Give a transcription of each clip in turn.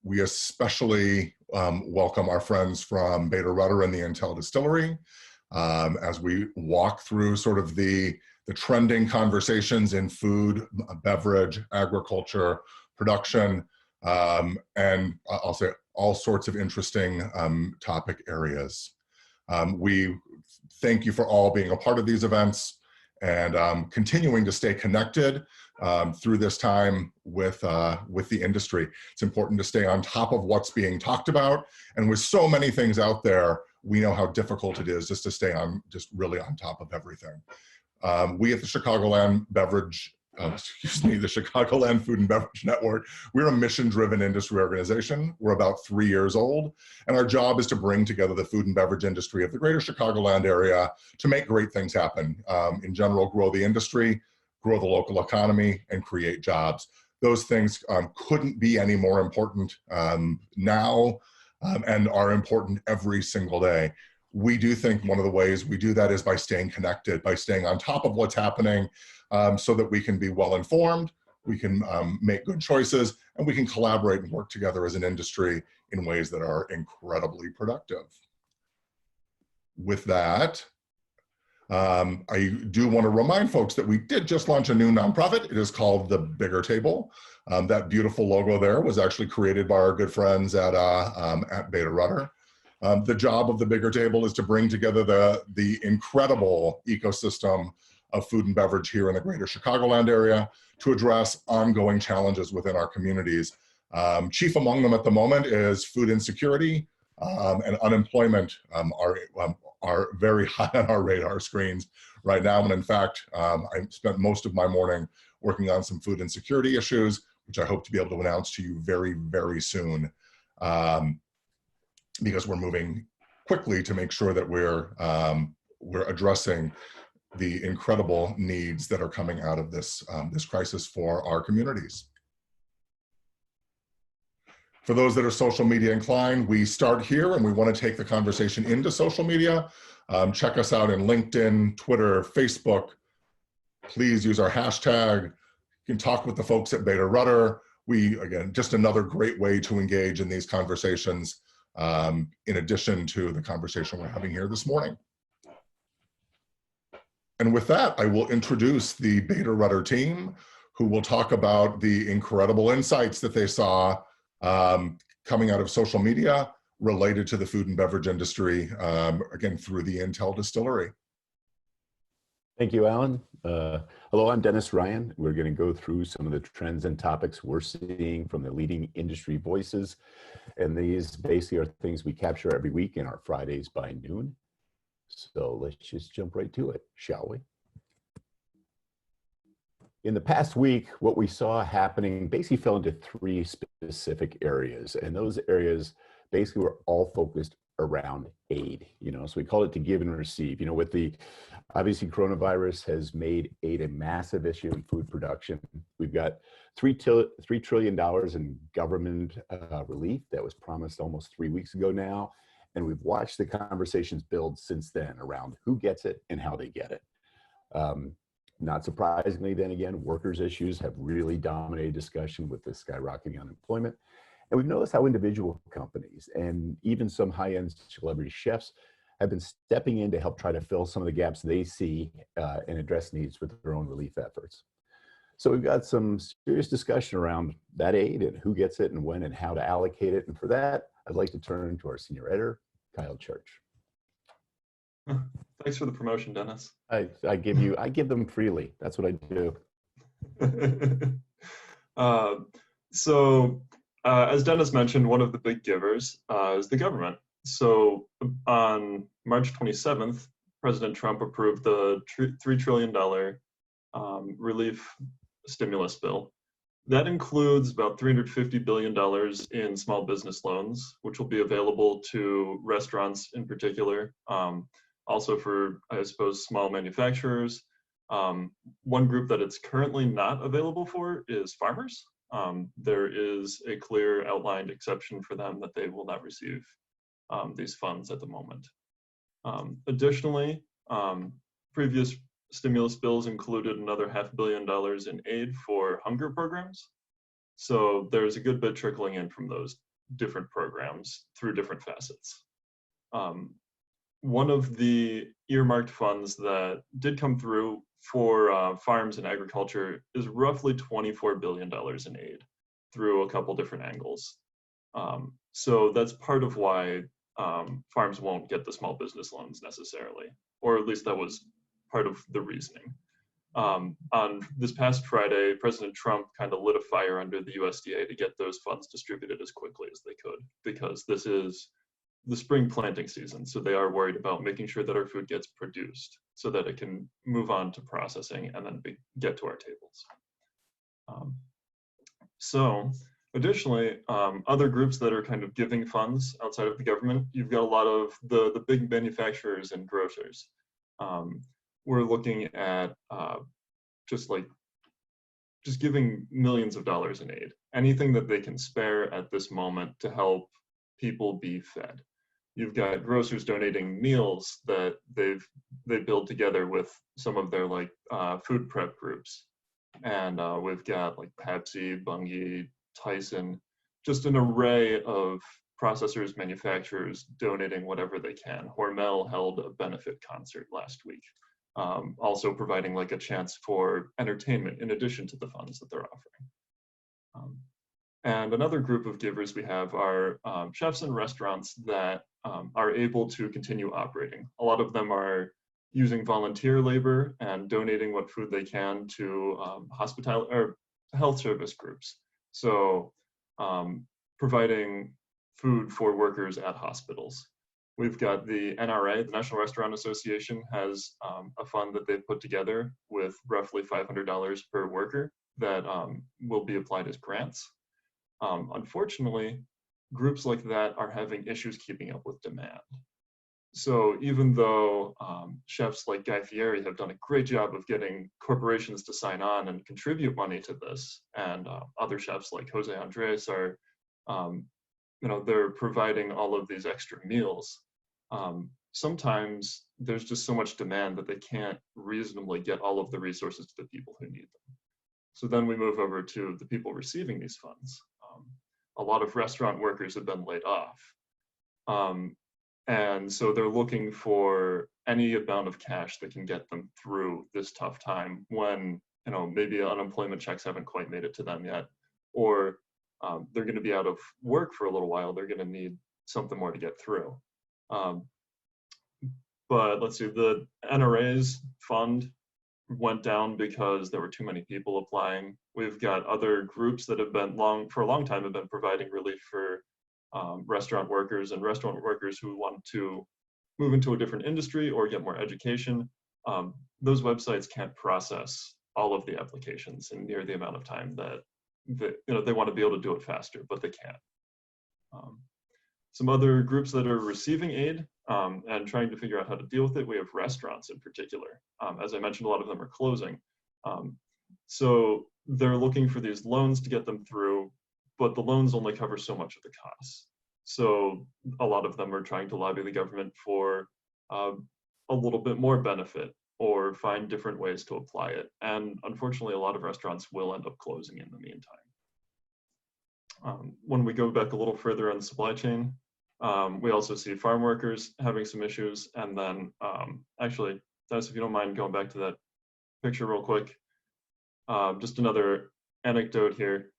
We especially welcome our friends from Bader Rutter and the Intel Distillery as we walk through sort of the trending conversations in food, beverage, agriculture, production, and I'll say all sorts of interesting topic areas. We thank you for all being a part of these events and continuing to stay connected through this time with the industry. It's important to stay on top of what's being talked about, and with so many things out there, we know how difficult it is just to stay on, just really on top of everything. We at the Chicagoland Beverage, the Chicagoland Food and Beverage Network, we're a mission-driven industry organization. We're about 3 years old, and our job is to bring together the food and beverage industry of the greater Chicagoland area to make great things happen. In general, grow the industry, grow the local economy, and create jobs. Those things couldn't be any more important now and are important every single day. We do think one of the ways we do that is by staying connected, by staying on top of what's happening so that we can be well informed, we can make good choices, and we can collaborate and work together as an industry in ways that are incredibly productive. With that, I do want to remind folks that we did just launch a new nonprofit. It is called The Bigger Table. That beautiful logo there was actually created by our good friends at Bader Rutter. The job of The Bigger Table is to bring together the incredible ecosystem of food and beverage here in the greater Chicagoland area to address ongoing challenges within our communities. Chief among them at the moment is food insecurity and unemployment are very high on our radar screens right now. And in fact, I spent most of my morning working on some food insecurity issues, which I hope to be able to announce to you very, very soon. Because we're moving quickly to make sure that we're addressing the incredible needs that are coming out of this, this crisis for our communities. For those that are social media inclined, we start here and we want to take the conversation into social media. Check us out in LinkedIn, Twitter, Facebook. Please use our hashtag. You can talk with the folks at Bader Rutter. Again, just another great way to engage in these conversations in addition to the conversation we're having here this morning. And with that, I will introduce the Bader Rutter team, who will talk about the incredible insights that they saw coming out of social media related to the food and beverage industry, again, through the Intel Distillery. Thank you, Alan. Hello, I'm Dennis Ryan. We're going to go through some of the trends and topics we're seeing from the leading industry voices. And these basically are things we capture every week in our Fridays by noon. So let's just jump right to it, shall we? In the past week, what we saw happening basically fell into three specific areas. And those areas basically were all focused around aid, so we call it to give and receive. With the, obviously coronavirus has made aid a massive issue in food production. We've got $3 trillion in government relief that was promised almost 3 weeks ago now. And we've watched the conversations build since then around who gets it and how they get it. Not surprisingly, then again, workers' issues have really dominated discussion with the skyrocketing unemployment. And we've noticed how individual companies and even some high-end celebrity chefs have been stepping in to help try to fill some of the gaps they see and address needs with their own relief efforts. So we've got some serious discussion around that aid and who gets it and when and how to allocate it. And for that, I'd like to turn to our senior editor, Kyle Church. Thanks for the promotion, Dennis. I give them freely. That's what I do. As Dennis mentioned, one of the big givers is the government. So on March 27th, President Trump approved the $3 trillion relief stimulus bill. That includes about $350 billion in small business loans, which will be available to restaurants in particular, also for, I suppose, small manufacturers. One group that it's currently not available for is farmers. There is a clear outlined exception for them that they will not receive these funds at the moment. Additionally, previous stimulus bills included another $500 million in aid for hunger programs. So there's a good bit trickling in from those different programs through different facets. One of the earmarked funds that did come through for farms and agriculture is roughly $24 billion in aid through a couple different angles. So that's part of why farms won't get the small business loans necessarily, or at least that was part of the reasoning. On this past Friday, President Trump kind of lit a fire under the USDA to get those funds distributed as quickly as they could, because this is the spring planting season. So they are worried about making sure that our food gets produced so that it can move on to processing and then get to our tables. So additionally, other groups that are kind of giving funds outside of the government, you've got a lot of the big manufacturers and grocers. We're looking at just giving millions of dollars in aid, anything that they can spare at this moment to help people be fed. You've got grocers donating meals that they build together with some of their food prep groups, and we've got like Pepsi, Bunge, Tyson, just an array of processors, manufacturers donating whatever they can. Hormel held a benefit concert last week, also providing like a chance for entertainment in addition to the funds that they're offering. And another group of givers we have are chefs and restaurants that are able to continue operating. A lot of them are using volunteer labor and donating what food they can to hospitality or health service groups. So providing food for workers at hospitals. We've got the NRA, the National Restaurant Association, has a fund that they've put together with roughly $500 per worker that will be applied as grants. Unfortunately, groups like that are having issues keeping up with demand. So even though chefs like Guy Fieri have done a great job of getting corporations to sign on and contribute money to this, and other chefs like Jose Andres are, they're providing all of these extra meals, sometimes there's just so much demand that they can't reasonably get all of the resources to the people who need them. So then we move over to the people receiving these funds. A lot of restaurant workers have been laid off. And so they're looking for any amount of cash that can get them through this tough time when, maybe unemployment checks haven't quite made it to them yet, or they're going to be out of work for a little while. They're going to need something more to get through. But let's see, the NRA's fund went down because there were too many people applying. We've got other groups that have been for a long time have been providing relief for restaurant workers and restaurant workers who want to move into a different industry or get more education. Those websites can't process all of the applications in near the amount of time that they want to be able to do it faster, but they can't. Some other groups that are receiving aid and trying to figure out how to deal with it, we have restaurants in particular. As I mentioned, a lot of them are closing. So they're looking for these loans to get them through, but the loans only cover so much of the costs. So a lot of them are trying to lobby the government for a little bit more benefit or find different ways to apply it. And unfortunately, a lot of restaurants will end up closing in the meantime. When we go back a little further on the supply chain, we also see farm workers having some issues. And then actually, Dennis, if you don't mind going back to that picture real quick, just another anecdote here.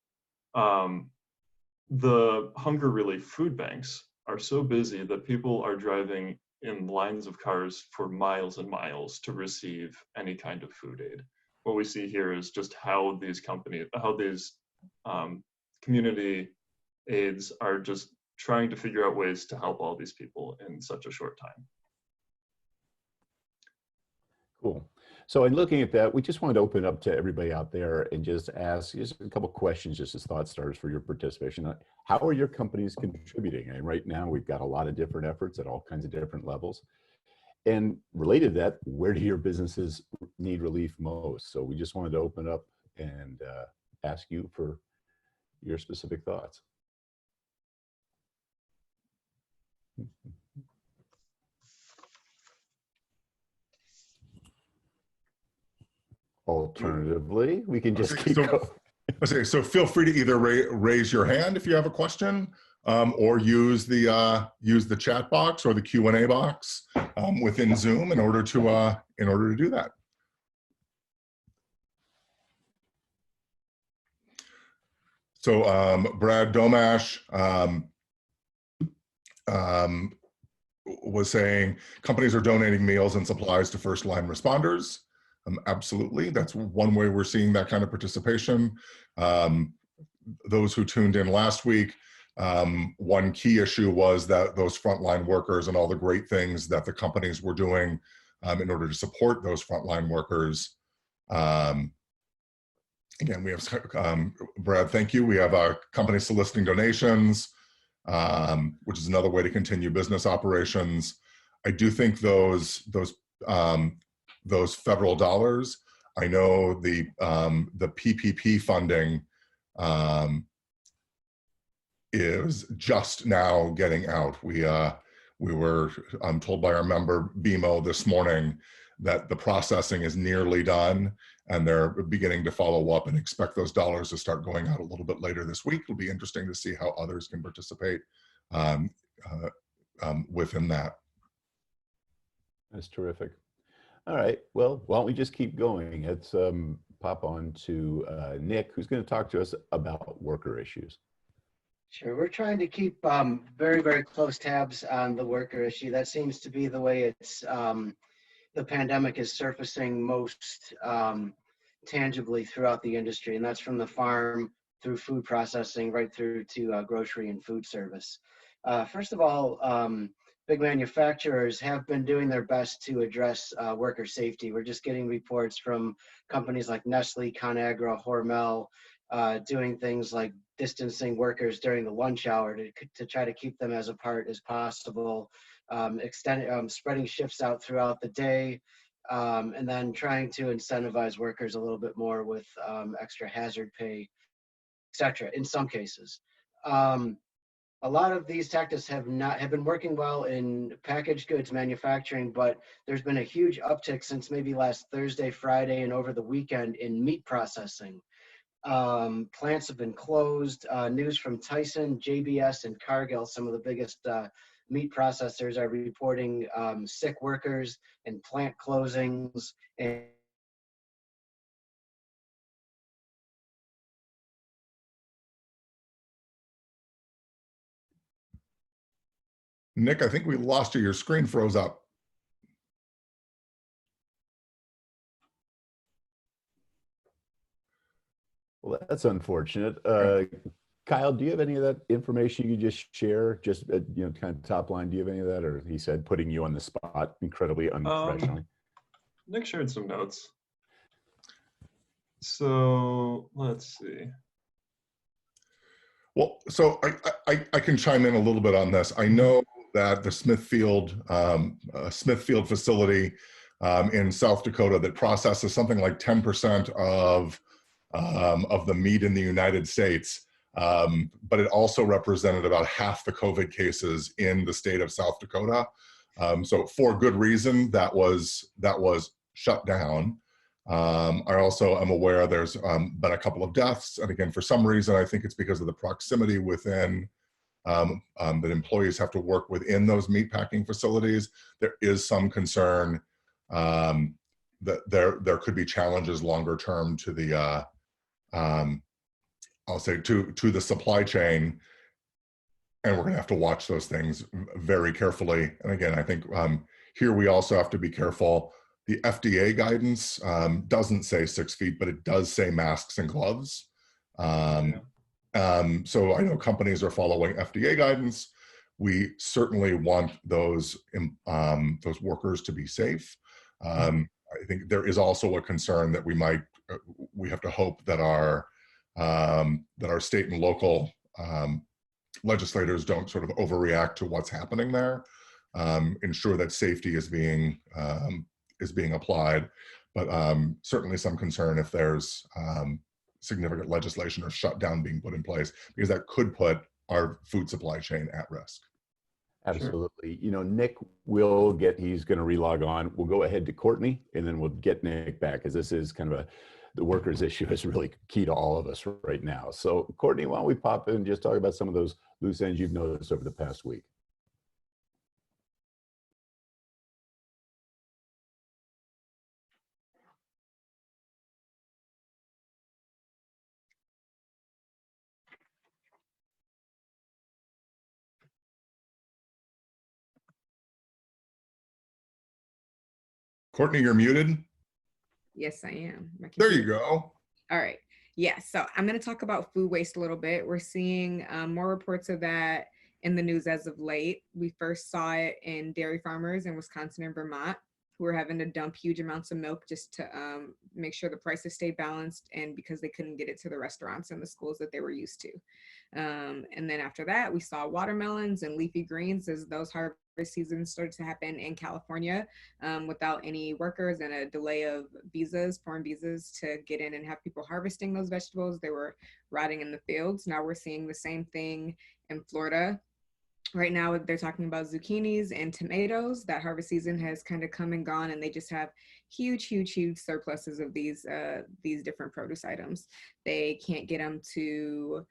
The hunger relief food banks are so busy that people are driving in lines of cars for miles and miles to receive any kind of food aid. What we see here is just how these community aids are just trying to figure out ways to help all these people in such a short time. Cool. So in looking at that, we just wanted to open up to everybody out there and just ask just a couple questions, just as thought starters for your participation. How are your companies contributing? And right now we've got a lot of different efforts at all kinds of different levels. And related to that, where do your businesses need relief most? So we just wanted to open up and ask you for your specific thoughts. Alternatively, we can just keep going. Okay, so feel free to either raise your hand if you have a question, or use the chat box or the Q&A box within Zoom in order to do that. So Brad Domash was saying companies are donating meals and supplies to first line responders. Absolutely, that's one way we're seeing that kind of participation. Those who tuned in last week, one key issue was that those frontline workers and all the great things that the companies were doing in order to support those frontline workers. Again, we have, Brad, thank you. We have companies soliciting donations, which is another way to continue business operations. I do think those federal dollars, I know the PPP funding is just now getting out. We were told by our member BMO this morning that the processing is nearly done, and they're beginning to follow up and expect those dollars to start going out a little bit later this week. It'll be interesting to see how others can participate within that. That's terrific. All right, well, why don't we just keep going? Let's pop on to Nick, who's going to talk to us about worker issues. Sure, we're trying to keep very, very close tabs on the worker issue. That seems to be the way it's the pandemic is surfacing most tangibly throughout the industry, and that's from the farm through food processing right through to grocery and food service. First of all, big manufacturers have been doing their best to address worker safety. We're just getting reports from companies like Nestle, ConAgra, Hormel, doing things like distancing workers during the lunch hour to try to keep them as apart as possible, spreading shifts out throughout the day, and then trying to incentivize workers a little bit more with extra hazard pay, etc. in some cases. A lot of these tactics have been working well in packaged goods manufacturing, but there's been a huge uptick since maybe last Thursday, Friday, and over the weekend in meat processing. Plants have been closed. News from Tyson, JBS, and Cargill, some of the biggest meat processors, are reporting sick workers and plant closings. And Nick, I think we lost you. Your screen froze up. Well, that's unfortunate. Kyle, do you have any of that information you could just share? Just you know, kind of top line. Do you have any of that, or he said putting you on the spot incredibly unprofessionally? Nick shared some notes. So let's see. Well, so I can chime in a little bit on this. I know that the Smithfield facility in South Dakota that processes something like 10% of the meat in the United States, but it also represented about half the COVID cases in the state of South Dakota. So for good reason, that was shut down. I also am aware there's been a couple of deaths, and again, for some reason, I think it's because of the proximity within that employees have to work within those meatpacking facilities. There is some concern that there could be challenges longer term to the I'll say to the supply chain, and we're going to have to watch those things very carefully. And again, I think here we also have to be careful. The FDA guidance doesn't say 6 feet, but it does say masks and gloves. So I know companies are following FDA guidance. We certainly want those workers to be safe. I think there is also a concern that we have to hope that our state and local legislators don't sort of overreact to what's happening there. Ensure that safety is being applied, but certainly some concern if there's significant legislation or shutdown being put in place, because that could put our food supply chain at risk. Absolutely. Sure. You know, Nick he's going to relog on. We'll go ahead to Courtney, and then we'll get Nick back, because this is kind of the workers issue is really key to all of us right now. So Courtney, why don't we pop in and just talk about some of those loose ends you've noticed over the past week? Courtney, you're muted. Yes, I am. There you go. All right. Yeah, so I'm going to talk about food waste a little bit. We're seeing more reports of that in the news as of late. We first saw it in dairy farmers in Wisconsin and Vermont, who were having to dump huge amounts of milk just to make sure the prices stayed balanced, and because they couldn't get it to the restaurants and the schools that they were used to. And then after that, we saw watermelons and leafy greens as those harvest seasons started to happen in California without any workers and a delay of visas, foreign visas, to get in and have people harvesting those vegetables. They were rotting in the fields. Now we're seeing the same thing in Florida. Right now, they're talking about zucchinis and tomatoes. That harvest season has kind of come and gone, and they just have huge surpluses of these different produce items. They can't get them to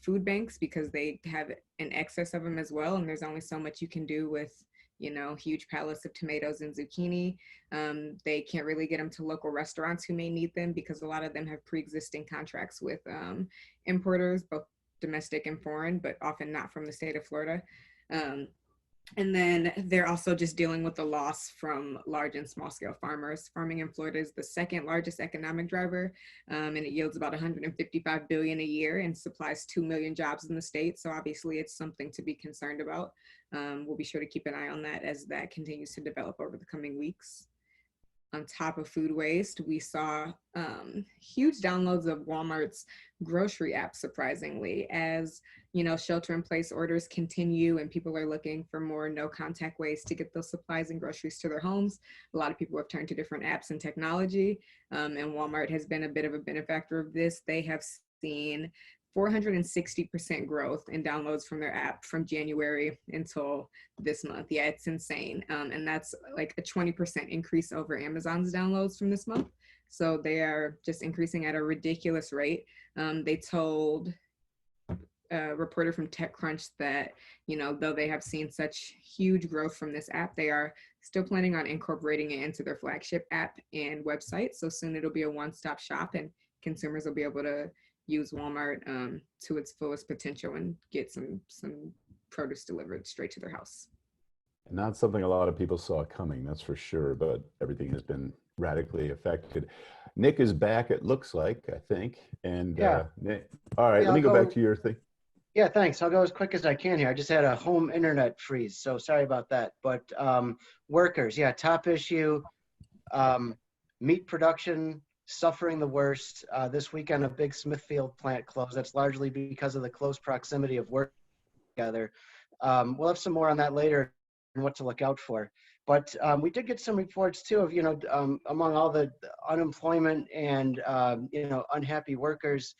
food banks because they have an excess of them as well, and there's only so much you can do with, you know, huge pallets of tomatoes and zucchini. They can't really get them to local restaurants who may need them because a lot of them have pre-existing contracts with importers, both domestic and foreign, but often not from the state of Florida. And then they're also just dealing with the loss from large and small scale farmers. Farming in Florida is the second largest economic driver, and it yields about $155 billion a year and supplies 2 million jobs in the state. So obviously it's something to be concerned about. We'll be sure to keep an eye on that as that continues to develop over the coming weeks. On top of food waste, we saw huge downloads of Walmart's grocery app, surprisingly, as, you know, shelter in place orders continue and people are looking for more no contact ways to get those supplies and groceries to their homes. A lot of people have turned to different apps and technology, and Walmart has been a bit of a benefactor of this. They have seen 460% growth in downloads from their app from January until this month. Yeah, it's insane. And that's like a 20% increase over Amazon's downloads from this month. So they are just increasing at a ridiculous rate. They told a reporter from TechCrunch that, you know, though they have seen such huge growth from this app, they are still planning on incorporating it into their flagship app and website. So soon it'll be a one-stop shop and consumers will be able to use Walmart to its fullest potential and get some produce delivered straight to their house. Not something a lot of people saw coming, that's for sure, but everything has been radically affected. Nick is back, it looks like, I think. And Yeah. Nick, all right, Yeah, let me go back to your thing. Yeah, thanks. I'll go as quick as I can here. I just had a home internet freeze, so sorry about that. But workers, yeah, top issue. Meat production suffering the worst. This weekend, a big Smithfield plant closed. That's largely because of the close proximity of work together. We'll have some more on that later and what to look out for. But we did get some reports too of, you know, among all the unemployment and, you know, unhappy workers,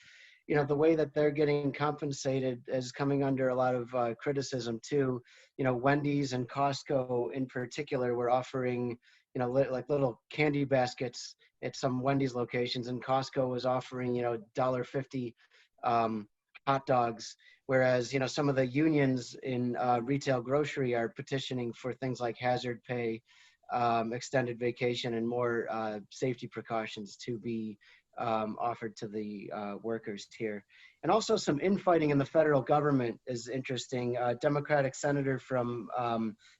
you know, the way that they're getting compensated is coming under a lot of criticism too. You know, Wendy's and Costco in particular were offering, you know, like little candy baskets at some Wendy's locations, and Costco was offering, you know, $1.50 hot dogs, whereas, you know, some of the unions in retail grocery are petitioning for things like hazard pay, extended vacation, and more safety precautions to be offered to the workers here. And also some infighting in the federal government is interesting. Democratic senator from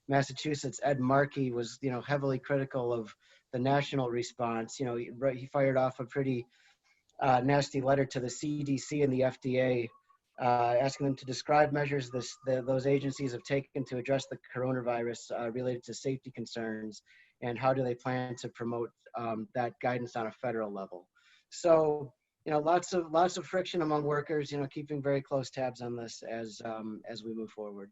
Massachusetts, Ed Markey, was, you know, heavily critical of the national response. You know, he fired off a pretty nasty letter to the CDC and the FDA, asking them to describe measures those agencies have taken to address the coronavirus related to safety concerns, and how do they plan to promote that guidance on a federal level. So, you know, lots of friction among workers, you know, keeping very close tabs on this as we move forward.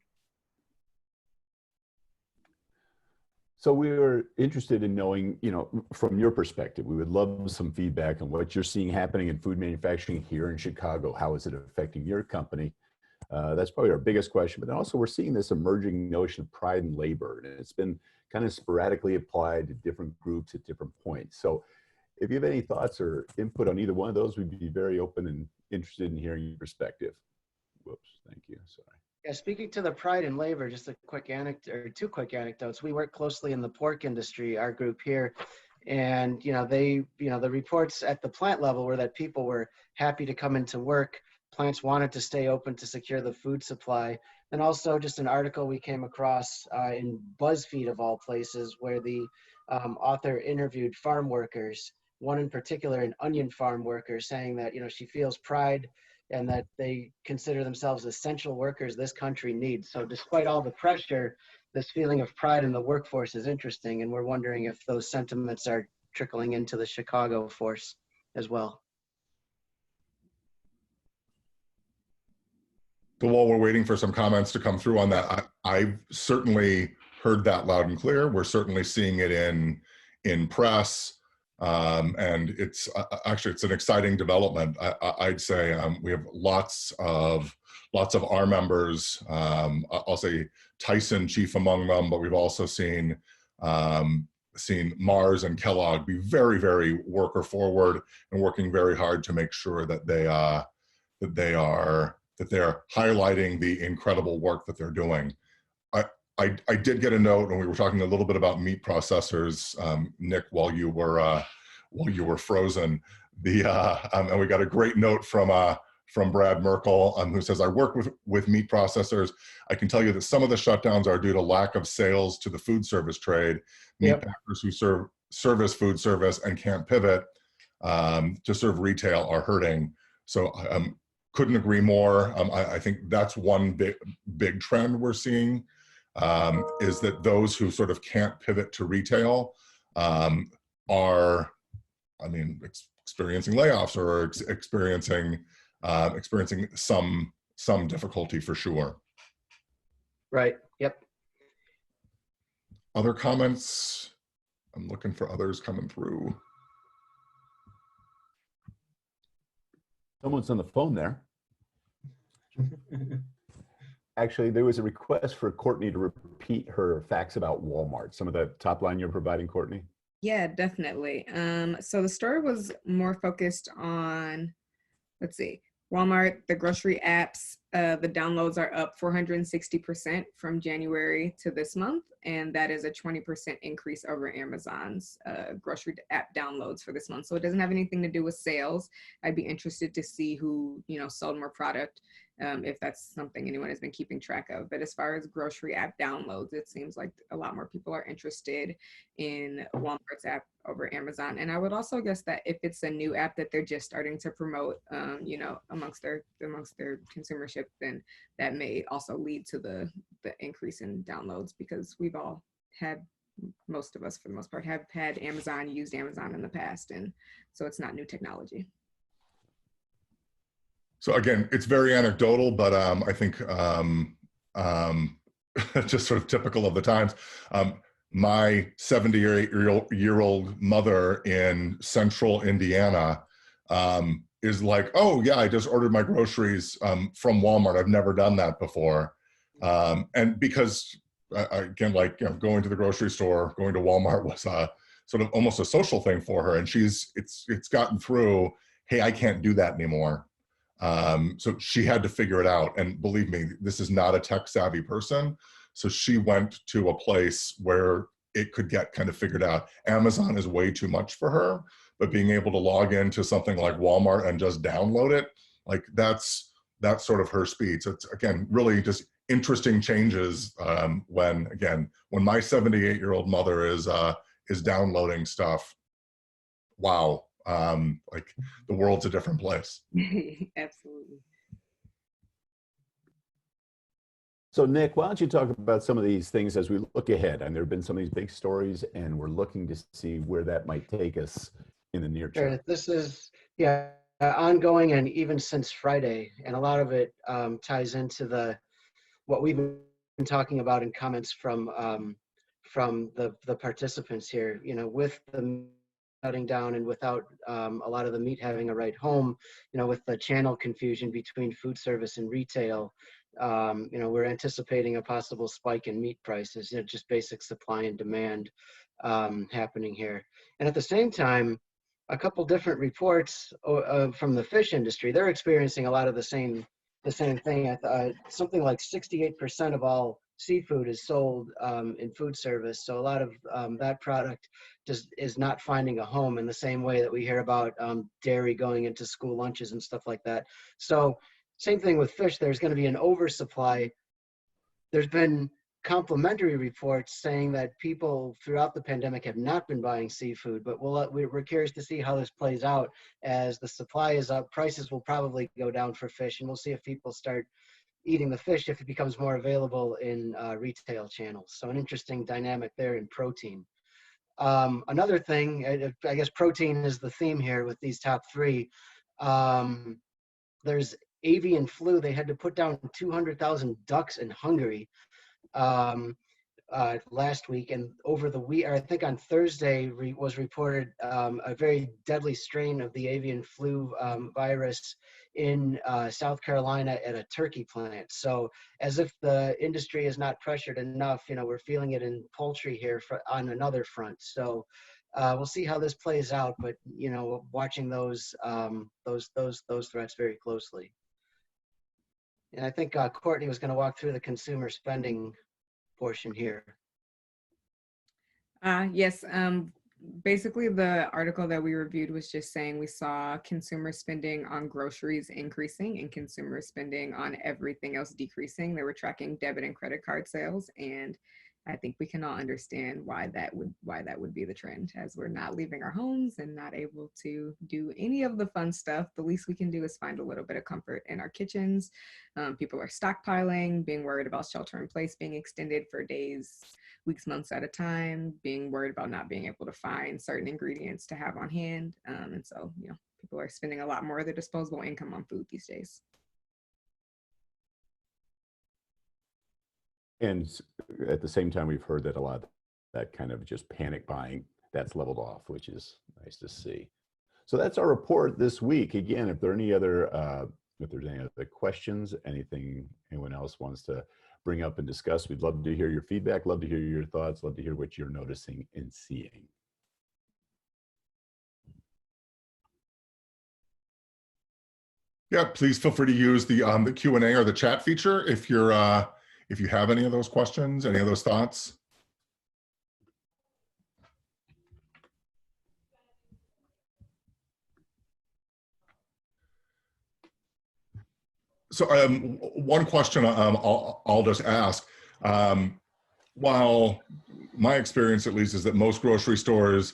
So we were interested in knowing, you know, from your perspective, we would love some feedback on what you're seeing happening in food manufacturing here in Chicago. How is it affecting your company? That's probably our biggest question. But then also we're seeing this emerging notion of pride in labor, and it's been kind of sporadically applied to different groups at different points. So if you have any thoughts or input on either one of those, we'd be very open and interested in hearing your perspective. Whoops, thank you, sorry. Yeah, speaking to the pride in labor, just a quick anecdote or two quick anecdotes. We work closely in the pork industry, our group here, and the reports at the plant level were that people were happy to come into work. Plants wanted to stay open to secure the food supply. And also just an article we came across in BuzzFeed of all places, where the author interviewed farm workers, one in particular, an onion farm worker, saying that, she feels pride and that they consider themselves essential workers this country needs. So despite all the pressure, this feeling of pride in the workforce is interesting, and we're wondering if those sentiments are trickling into the Chicago force as well. So while we're waiting for some comments to come through on that, I've certainly heard that loud and clear. We're certainly seeing it in press. And it's actually, it's an exciting development. I'd say we have lots of our members. I'll say Tyson chief among them, but we've also seen Mars and Kellogg be very, very worker forward and working very hard to make sure that they're highlighting the incredible work that they're doing. I did get a note, and we were talking a little bit about meat processors, Nick, while you were frozen. And we got a great note from Brad Merkel, who says, "I work with meat processors. I can tell you that some of the shutdowns are due to lack of sales to the food service trade. Meat packers who service food service and can't pivot to serve retail are hurting." So couldn't agree more. I think that's one big trend we're seeing, is that those who sort of can't pivot to retail are, experiencing layoffs or experiencing some difficulty for sure. Right. Yep. Other comments? I'm looking for others coming through. Someone's on the phone there. Actually, there was a request for Courtney to repeat her facts about Walmart. Some of the top line you're providing, Courtney? Yeah, definitely. So the story was more focused on, let's see, Walmart, the grocery apps, the downloads are up 460% from January to this month. And that is a 20% increase over Amazon's grocery app downloads for this month. So it doesn't have anything to do with sales. I'd be interested to see who, sold more product, if that's something anyone has been keeping track of. But as far as grocery app downloads, it seems like a lot more people are interested in Walmart's app over Amazon. And I would also guess that if it's a new app that they're just starting to promote, amongst their consumership, then that may also lead to the increase in downloads, because we've all had, most of us for the most part, have had used Amazon in the past. And so it's not new technology. So again, it's very anecdotal, but I think just sort of typical of the times. My 78-year-old mother in central Indiana is like, "Oh yeah, I just ordered my groceries from Walmart. I've never done that before." And because again, going to the grocery store, going to Walmart was sort of almost a social thing for her, and it's gotten through, "Hey, I can't do that anymore." So she had to figure it out. And believe me, this is not a tech savvy person. So she went to a place where it could get kind of figured out. Amazon is way too much for her, but being able to log into something like Walmart and just download it, like that's sort of her speed. So it's, again, really just interesting changes when my 78-year-old mother is downloading stuff. Wow. Like the world's a different place. Absolutely. So Nick, why don't you talk about some of these things as we look ahead? And there have been some of these big stories, and we're looking to see where that might take us in the near term. Sure. This is ongoing, and even since Friday, and a lot of it ties into what we've been talking about in comments from the participants here. With the shutting down and without a lot of the meat having a right home, with the channel confusion between food service and retail, we're anticipating a possible spike in meat prices, just basic supply and demand happening here. And at the same time, a couple different reports from the fish industry. They're experiencing a lot of the same thing. Something like 68% of all seafood is sold in food service. So a lot of that product just is not finding a home in the same way that we hear about dairy going into school lunches and stuff like that. So same thing with fish. There's going to be an oversupply. There's been complementary reports saying that people throughout the pandemic have not been buying seafood, but we're curious to see how this plays out. As the supply is up, prices will probably go down for fish, and we'll see if people start eating the fish if it becomes more available in retail channels. So an interesting dynamic there in protein. Another thing, I guess protein is the theme here with these top three. There's avian flu. They had to put down 200,000 ducks in Hungary last week, and over the week, or I think on Thursday, was reported a very deadly strain of the avian flu virus in South Carolina at a turkey plant. So as if the industry is not pressured enough, we're feeling it in poultry here on another front. So we'll see how this plays out, but watching those threats very closely. And I think Courtney was going to walk through the consumer spending portion here. Yes. Basically, the article that we reviewed was just saying we saw consumer spending on groceries increasing and consumer spending on everything else decreasing. They were tracking debit and credit card sales, and I think we can all understand why that would be the trend, as we're not leaving our homes and not able to do any of the fun stuff. The least we can do is find a little bit of comfort in our kitchens. People are stockpiling, being worried about shelter in place being extended for days, weeks, months at a time, being worried about not being able to find certain ingredients to have on hand. And so, people are spending a lot more of their disposable income on food these days. And at the same time, we've heard that a lot of that kind of just panic buying, that's leveled off, which is nice to see. So that's our report this week. Again, if there's any other questions, anyone else wants to bring up and discuss, we'd love to hear your feedback, love to hear your thoughts, love to hear what you're noticing and seeing. Yeah, please feel free to use the Q&A or the chat feature if you have any of those questions, any of those thoughts. So one question I'll just ask. While my experience, at least, is that most grocery stores,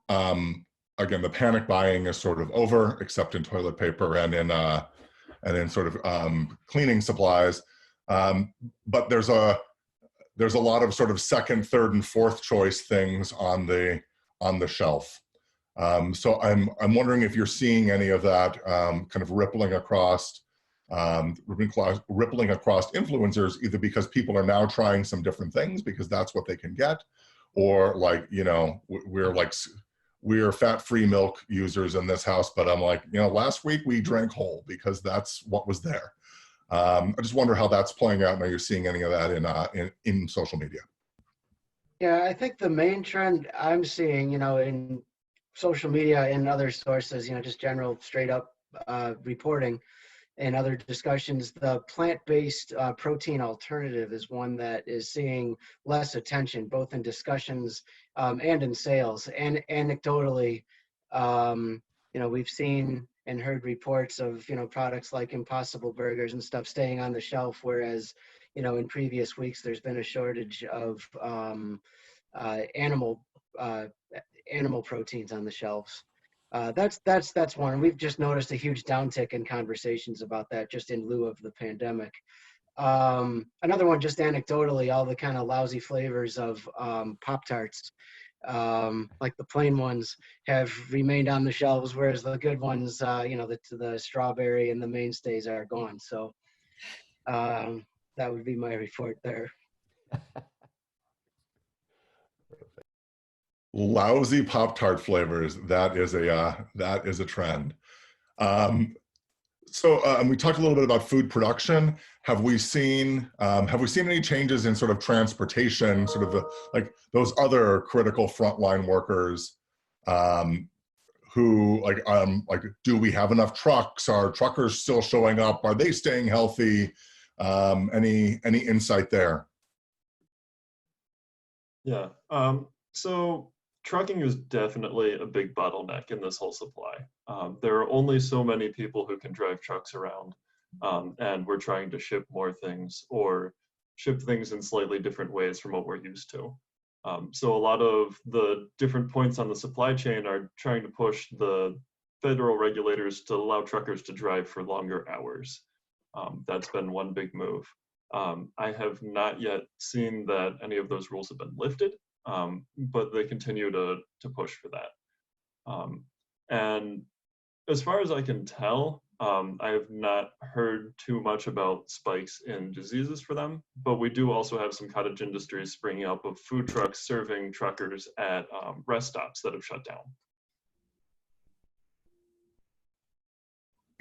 again, the panic buying is sort of over, except in toilet paper and in sort of cleaning supplies. But there's a lot of sort of second, third, and fourth choice things on the shelf. So I'm wondering if you're seeing any of that kind of rippling across influencers, either because people are now trying some different things because that's what they can get, or we're fat-free milk users in this house, but I'm like, last week we drank whole because that's what was there. I just wonder how that's playing out. Now you're seeing any of that in social media. Yeah, I think the main trend I'm seeing, in social media and other sources, just general straight up reporting and other discussions, the plant-based protein alternative is one that is seeing less attention, both in discussions and in sales. And anecdotally, we've seen and heard reports of, products like Impossible Burgers and stuff staying on the shelf, whereas, in previous weeks, there's been a shortage of animal proteins on the shelves. That's one. We've just noticed a huge downtick in conversations about that just in lieu of the pandemic. Another one, just anecdotally, all the kind of lousy flavors of Pop-Tarts, like the plain ones, have remained on the shelves, whereas the good ones, the strawberry and the mainstays are gone. So that would be my report there. Lousy Pop-Tart flavors. That is a trend. So we talked a little bit about food production. Have we seen any changes in sort of transportation, sort of like those other critical frontline workers who like, do we have enough trucks? Are truckers still showing up? Are they staying healthy? Any insight there? Yeah. So trucking is definitely a big bottleneck in this whole supply. There are only so many people who can drive trucks around, and we're trying to ship more things or ship things in slightly different ways from what we're used to. So a lot of the different points on the supply chain are trying to push the federal regulators to allow truckers to drive for longer hours. That's been one big move. I have not yet seen that any of those rules have been lifted, but they continue to push for that. And as far as I can tell, I have not heard too much about spikes in diseases for them, but we do also have some cottage industries springing up of food trucks serving truckers at rest stops that have shut down.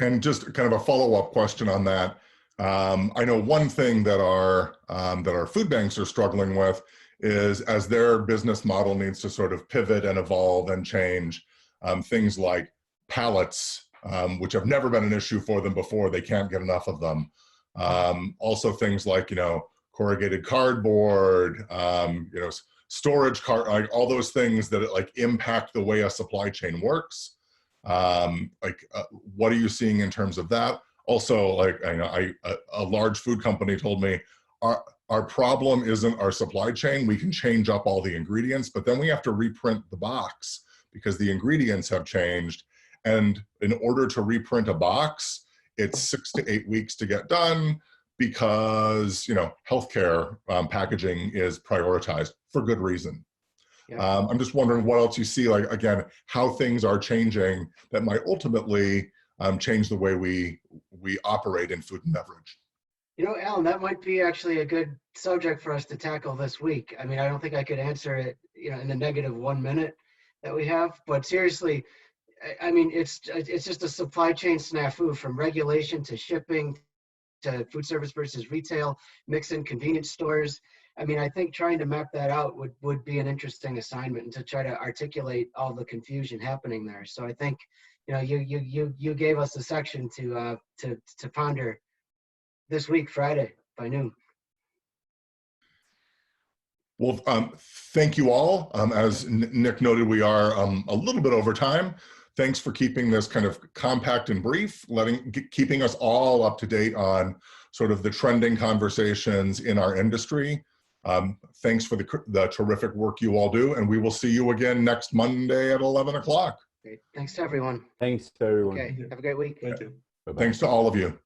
And just kind of a follow-up question on that. I know one thing that our food banks are struggling with is, as their business model needs to sort of pivot and evolve and change, things like pallets, which have never been an issue for them before, they can't get enough of them. Also things like, corrugated cardboard, storage like all those things that like impact the way a supply chain works. What are you seeing in terms of that? Also, like, I know a large food company told me, our problem isn't our supply chain. We can change up all the ingredients, but then we have to reprint the box because the ingredients have changed. And in order to reprint a box, it's 6 to 8 weeks to get done because, healthcare packaging is prioritized for good reason. Yeah. I'm just wondering what else you see, like, again, how things are changing that might ultimately change the way we operate in food and beverage. Alan, that might be actually a good subject for us to tackle this week. I mean, I don't think I could answer it, in the negative 1 minute that we have, but seriously, I mean, it's just a supply chain snafu, from regulation to shipping to food service versus retail, mix in convenience stores. I mean, I think trying to map that out would be an interesting assignment, and to try to articulate all the confusion happening there. So I think, you gave us a section to ponder this week, Friday by noon. Well, thank you all. As Nick noted, we are a little bit over time. Thanks for keeping this kind of compact and brief, keeping us all up to date on sort of the trending conversations in our industry. Thanks for the terrific work you all do, and we will see you again next Monday at 11 o'clock. Great. Thanks to everyone. Thanks to everyone. Okay. Have a great week. Thank you. Bye-bye. Thanks to all of you.